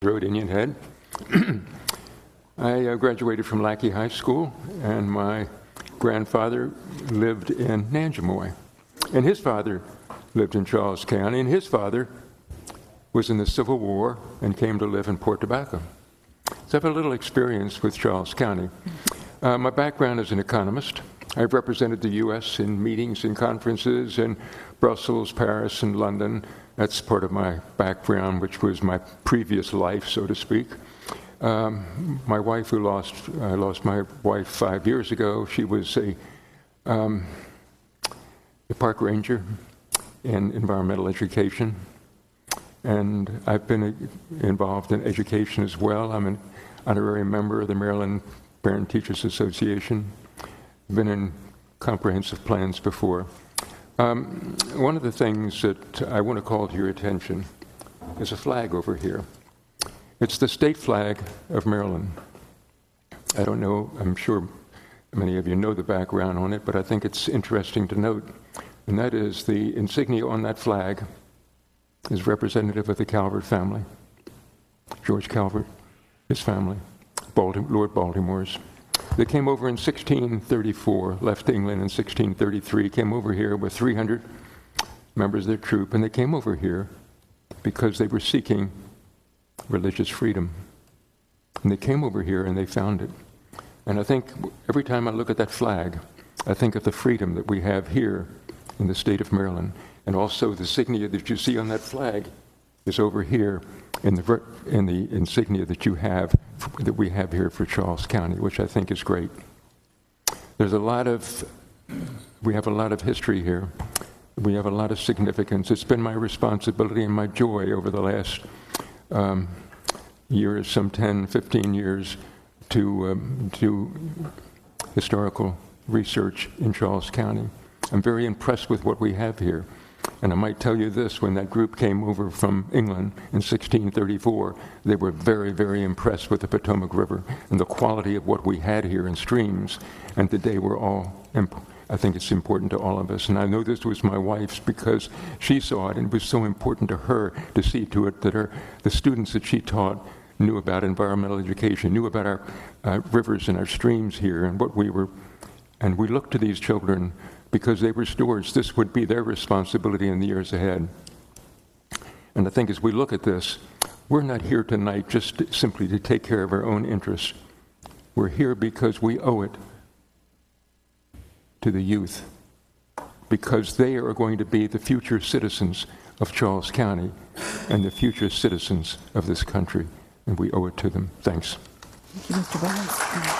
Road, Indian Head. I graduated from Lackey High School, and my grandfather lived in Nanjemoy. And his father lived in Charles County, and his father was in the Civil War and came to live in Port Tobacco. So I have a little experience with Charles County. My background is an economist. I've represented the U.S. in meetings and conferences in Brussels, Paris, and London. That's part of my background, which was my previous life, so to speak. My wife, I lost my wife 5 years ago. She was a park ranger in environmental education. And I've been involved in education as well. I'm an honorary member of the Maryland Parent Teachers Association. I've been in comprehensive plans before. One of the things that I want to call to your attention is a flag over here. It's the state flag of Maryland. I don't know, I'm sure many of you know the background on it, but I think it's interesting to note, and that is the insignia on that flag is representative of the Calvert family. George Calvert, his family, Lord Baltimore's. They came over in 1634, left England in 1633, came over here with 300 members of their troop, and they came over here because they were seeking religious freedom. And they came over here and they found it. And I think every time I look at that flag, I think of the freedom that we have here in the state of Maryland. And also the insignia that you see on that flag is over here in the insignia that we have here for Charles County, which I think is great. We have a lot of history here. We have a lot of significance. It's been my responsibility and my joy over the last years, some 10, 15 years, to do historical research in Charles County. I'm very impressed with what we have here. And I might tell you this, when that group came over from England in 1634, they were very, very impressed with the Potomac River and the quality of what we had here in streams. And today I think it's important to all of us. And I know this was my wife's because she saw it, and it was so important to her to see to it that the students that she taught knew about environmental education, knew about our rivers and our streams here and what we were. And we looked to these children because they were stewards. This would be their responsibility in the years ahead. And I think as we look at this, we're not here tonight just simply to take care of our own interests. We're here because we owe it to the youth, because they are going to be the future citizens of Charles County and the future citizens of this country, and we owe it to them. Thanks. Thank you, Mr. Byles.